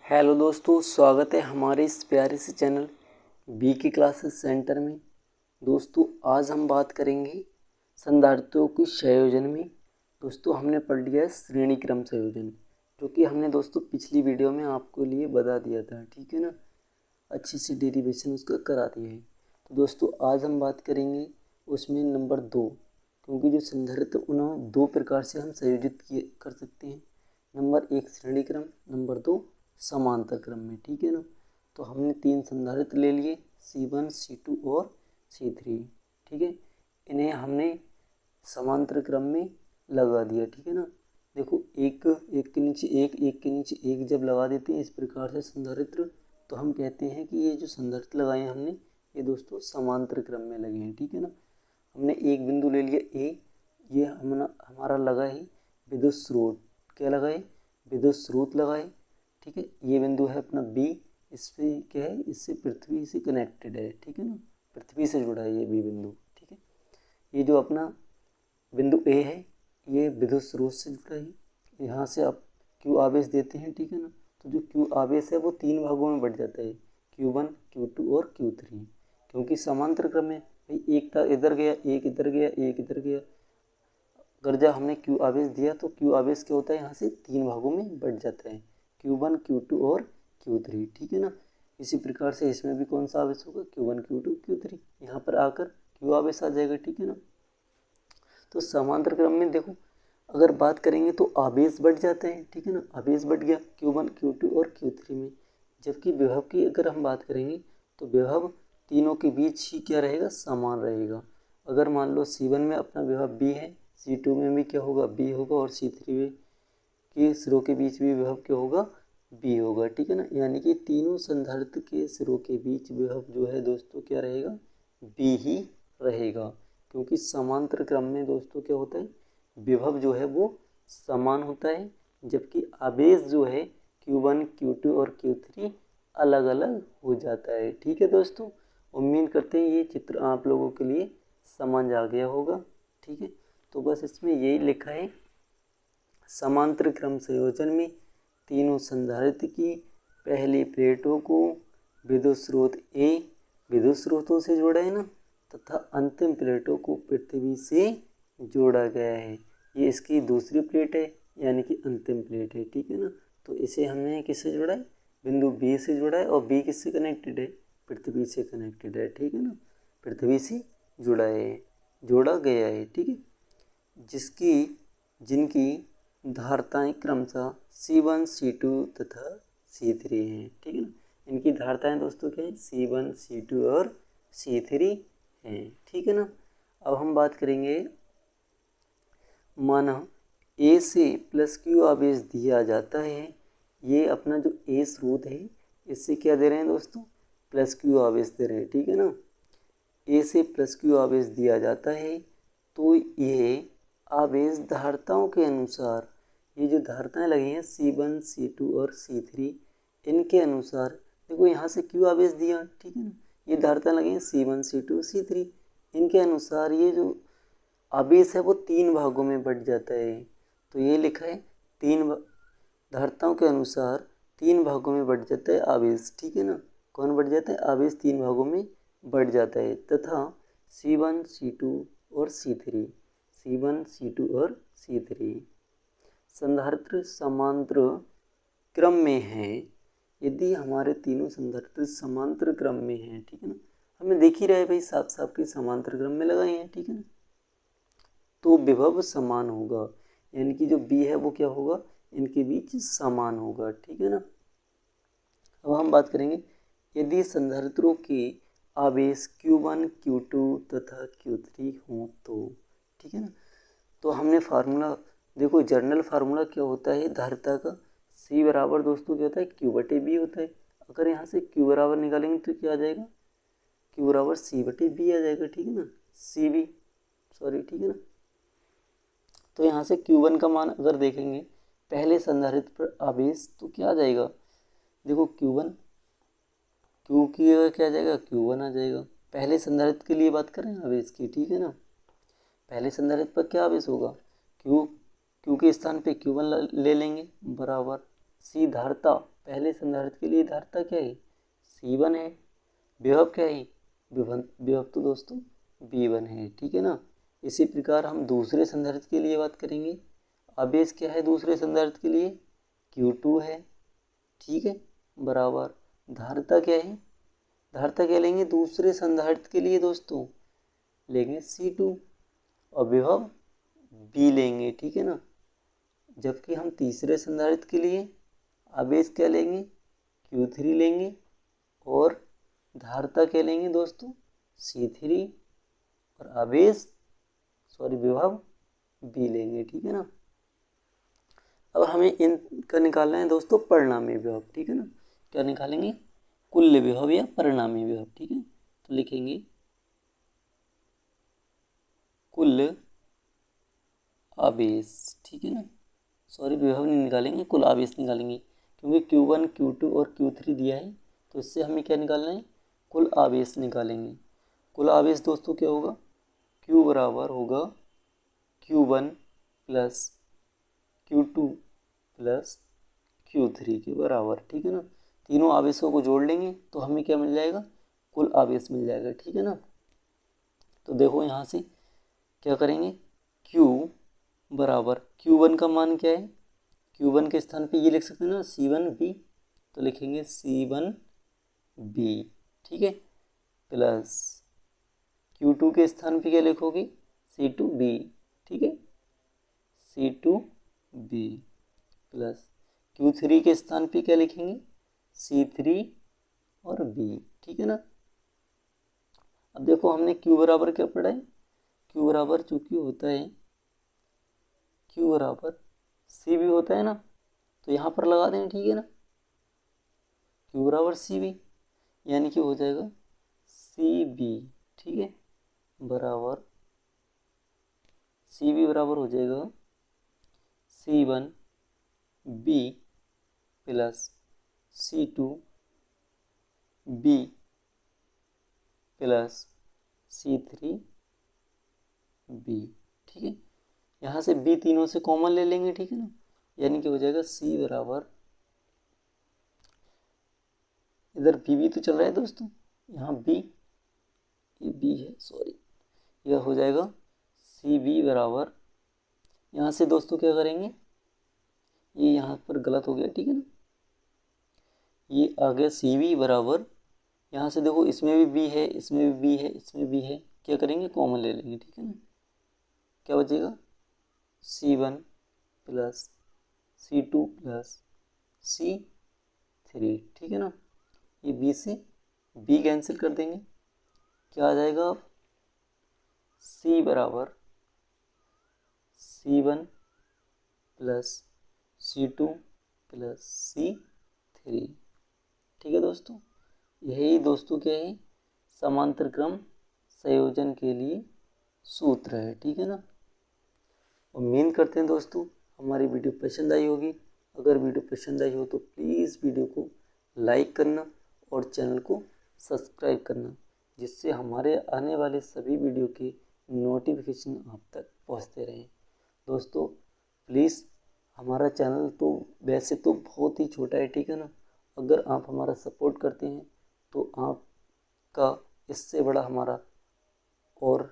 Hello दोस्तों, स्वागत है हमारे इस प्यारे से चैनल बी के क्लासेस सेंटर में। दोस्तों आज हम बात करेंगे संधारित्रों के संयोजन में। दोस्तों हमने पढ़ लिया है श्रेणी क्रम संयोजन, जो कि हमने दोस्तों पिछली वीडियो में आपको लिए बता दिया था, ठीक है ना। अच्छी सी डेरिवेशन उसका करा दिया है। तो दोस्तों आज हम बात करेंगे उसमें नंबर 2, क्योंकि जो संधारित्र उन्हें दो प्रकार से हम संयोजित कर सकते हैं। नंबर 1 श्रेणी क्रम, नंबर 2 समांतर क्रम में, ठीक है ना। तो हमने 3 संधारित्र ले लिए, C1, C2 और C3, ठीक है। इन्हें हमने समांतर क्रम में लगा दिया, ठीक है ना। देखो एक के नीचे एक के नीचे एक जब लगा देते हैं इस प्रकार से संधारित्र, तो हम कहते हैं कि ये जो संधारित्र लगाए हैं हमने, ये दोस्तों समांतर क्रम में लगे हैं, ठीक है ना। हमने एक बिंदु ले लिया ए, ये हमारा लगा है विद्युत स्रोत। क्या लगाए? विद्युत स्रोत लगाए, ठीक है। ये बिंदु है अपना बी, इस पे क्या है, इससे पृथ्वी से कनेक्टेड है, ठीक है ना, पृथ्वी से जुड़ा है ये बी बिंदु, ठीक है। ये जो अपना बिंदु ए है, ये विद्युत स्रोत से जुड़ा है। यहाँ से आप क्यू आवेश देते हैं, ठीक है ना। तो जो क्यू आवेश है वो 3 भागों में बढ़ जाता है, Q1, Q2 और Q3, क्योंकि समांतर क्रम में भाई एक था इधर गया, एक इधर गया, एक इधर गया। अगर जब हमने क्यू आवेश दिया तो क्यू आवेश क्या होता है, यहाँ से 3 भागों में बढ़ जाता है, Q1, Q2 और Q3, ठीक है ना। इसी प्रकार से इसमें भी कौन सा आवेश होगा, Q1, Q2, Q3, यहाँ पर आकर क्यू आवेश आ जाएगा, ठीक है ना। तो समांतर क्रम में देखो अगर बात करेंगे तो आवेश बढ़ जाते हैं, ठीक है ना। आवेश बढ़ गया Q1, Q2 और Q3 में। जबकि विभव की अगर हम बात करेंगे तो विभव तीनों के बीच ही क्या रहेगा, समान रहेगा। अगर मान लो C1 में अपना विभव B है, C2 में भी क्या होगा, B होगा, और C3 में के सिरों के बीच भी विभव क्या होगा, B होगा, ठीक है ना। यानी कि तीनों संधारित्र के सिरों के बीच विभव जो है दोस्तों क्या रहेगा, B ही रहेगा। क्योंकि समांतर क्रम में दोस्तों क्या होता है, विभव जो है वो समान होता है, जबकि आवेश जो है Q1, Q2 और Q3 अलग अलग हो जाता है, ठीक है दोस्तों। उम्मीद करते हैं ये चित्र आप लोगों के लिए समझ आ गया होगा, ठीक है। तो बस इसमें यही लिखा है, समांतर क्रम संयोजन में तीनों संधारित्र की पहली प्लेटों को विद्युत स्रोत ए विद्युत स्रोतों से जोड़ा है ना, तथा अंतिम प्लेटों को पृथ्वी से जोड़ा गया है। ये इसकी दूसरी प्लेट है, यानी कि अंतिम प्लेट है, ठीक है ना। तो इसे हमने किससे जोड़ा है, बिंदु बी से जोड़ा है, और बी किससे कनेक्टेड है, पृथ्वी से कनेक्टेड है, ठीक है ना। पृथ्वी से जुड़ा है, जोड़ा गया है, ठीक है। जिनकी धारताएं क्रमशः C1, C2 तथा C3 हैं, ठीक है ना। इनकी धारताएं दोस्तों क्या है, C1, C2 और C3 हैं, ठीक है ना। अब हम बात करेंगे, माना A से प्लस Q आवेश दिया जाता है। ये अपना जो A स्रोत है, इससे क्या दे रहे हैं दोस्तों, प्लस Q आवेश दे रहे हैं, ठीक है ना। A से प्लस Q आवेश दिया जाता है, तो ये आवेश धारताओं के अनुसार, ये जो धारताएं लगी हैं C1, C2 और C3, इनके अनुसार देखो यहाँ से Q आवेश दिया, ठीक है ना। ये धारताएं लगी हैं C1, C2, C3, इनके अनुसार ये जो आवेश है वो 3 भागों में बढ़ जाता है। तो ये लिखा है 3 धारताओं के अनुसार 3 भागों में बढ़ जाता है आवेश, ठीक है ना। कौन बढ़ जाता है, आवेश 3 भागों में बढ़ जाता है, तथा C1, C2 और C3, C1, C2 और C3 संधारित्र समांतर क्रम में है। यदि हमारे तीनों संधारित्र समांतर क्रम में हैं, ठीक है ना, हमें देख ही रहे भाई साफ साफ के समांतर क्रम में लगाए हैं, ठीक है ना, तो विभव समान होगा, यानी कि जो B है वो क्या होगा, इनके बीच समान होगा, ठीक है ना। अब हम बात करेंगे, यदि संधारित्रों के आवेश Q1, Q2 तथा Q3 हों तो, ठीक है ना। तो हमने फार्मूला देखो, जर्नल फार्मूला क्या होता है धारिता का, C बराबर दोस्तों क्या होता है, Q/B होता है। अगर यहाँ से Q बराबर निकालेंगे तो क्या आ जाएगा, Q बराबर C/B आ जाएगा, ठीक है ना, CV सॉरी, ठीक है ना। तो यहाँ से Q1 का मान अगर देखेंगे पहले संधारित्र पर आवेश, तो क्या आ जाएगा, देखो Q1 Q की जगह क्या आ जाएगा, Q1 आ जाएगा। पहले संधारित्र के लिए बात करें आवेश की, ठीक है ना। पहले संधारित्र पर क्या आवेश होगा, Q के स्थान पे Q1 ले लेंगे, बराबर C धारता, पहले संधारित्र के लिए धारिता क्या है, C1 है। विभव क्या है, विभव तो दोस्तों V1 है, ठीक है ना। इसी प्रकार हम दूसरे संधारित्र के लिए बात करेंगे। आवेश क्या है दूसरे संधारित्र के लिए, Q2 है, ठीक है, बराबर धारिता क्या है, धारिता क्या लेंगे दूसरे संधारित्र के लिए दोस्तों, लेंगे C2 और विभव V लेंगे, ठीक है ना। जबकि हम तीसरे संधारित्र के लिए आवेश क्या लेंगे, Q3 लेंगे और धारिता क्या लेंगे दोस्तों, C3 और आवेश विभव V लेंगे, ठीक है ना। अब हमें इनका निकालना है दोस्तों परिणामी विभव, ठीक है ना। क्या निकालेंगे, कुल विभव या परिणामी विभव, ठीक है। तो लिखेंगे कुल आवेश, ठीक है ना। विभव नहीं निकालेंगे, कुल आवेश निकालेंगे, क्योंकि Q1 Q2 और Q3 दिया है, तो इससे हमें क्या निकालना है, कुल आवेश निकालेंगे। कुल आवेश दोस्तों क्या होगा, Q बराबर होगा Q1 plus Q2 plus Q3 के बराबर, ठीक है ना। तीनों आवेशों को जोड़ लेंगे तो हमें क्या मिल जाएगा, कुल आवेश मिल जाएगा, ठीक है ना। तो देखो यहाँ से क्या करेंगे, Q बराबर Q1 का मान क्या है, Q1 के स्थान पे ये लिख सकते हैं ना C1B, तो लिखेंगे C1B, ठीक है, प्लस Q2 के स्थान पे क्या लिखोगे, C2B, ठीक है, C2B प्लस Q3 के स्थान पे क्या लिखेंगे, C3 और B, ठीक है ना। अब देखो हमने Q बराबर क्या पढ़ा है, Q बराबर चूंकि होता है, Q बराबर C भी होता है ना, तो यहाँ पर लगा दें, ठीक है ना। Q बराबर C भी, यानी कि हो जाएगा CB, ठीक है, बराबर CB बराबर हो जाएगा C1B plus C2B plus C3B, ठीक है। यहाँ से B तीनों से कॉमन ले लेंगे, ठीक है ना, यानी कि हो जाएगा C बराबर, इधर B तो चल रहा है दोस्तों, यहाँ B, ये B है, यह हो जाएगा CB बराबर, यहाँ से दोस्तों क्या करेंगे, ये यहाँ पर गलत हो गया, ठीक है ना, ये आ गया CB बराबर, यहाँ से देखो इसमें भी B है, इसमें भी B है, इसमें भी है, क्या करेंगे कॉमन ले लेंगे, ठीक है ना। क्या बचेगा, C1 plus C2 plus C3, ठीक है ना। ये B से B कैंसिल कर देंगे, क्या आ जाएगा, अब C बराबर C1 plus C2 plus C3, ठीक है दोस्तों। यही दोस्तों क्या है, समांतर क्रम संयोजन के लिए सूत्र है, ठीक है ना। उम्मीद करते हैं दोस्तों हमारी वीडियो पसंद आई होगी। अगर वीडियो पसंद आई हो तो प्लीज़ वीडियो को लाइक करना और चैनल को सब्सक्राइब करना, जिससे हमारे आने वाले सभी वीडियो के नोटिफिकेशन आप तक पहुंचते रहें। दोस्तों प्लीज़, हमारा चैनल तो वैसे तो बहुत ही छोटा है, ठीक है ना। अगर आप हमारा सपोर्ट करते हैं तो आपका इससे बड़ा हमारा और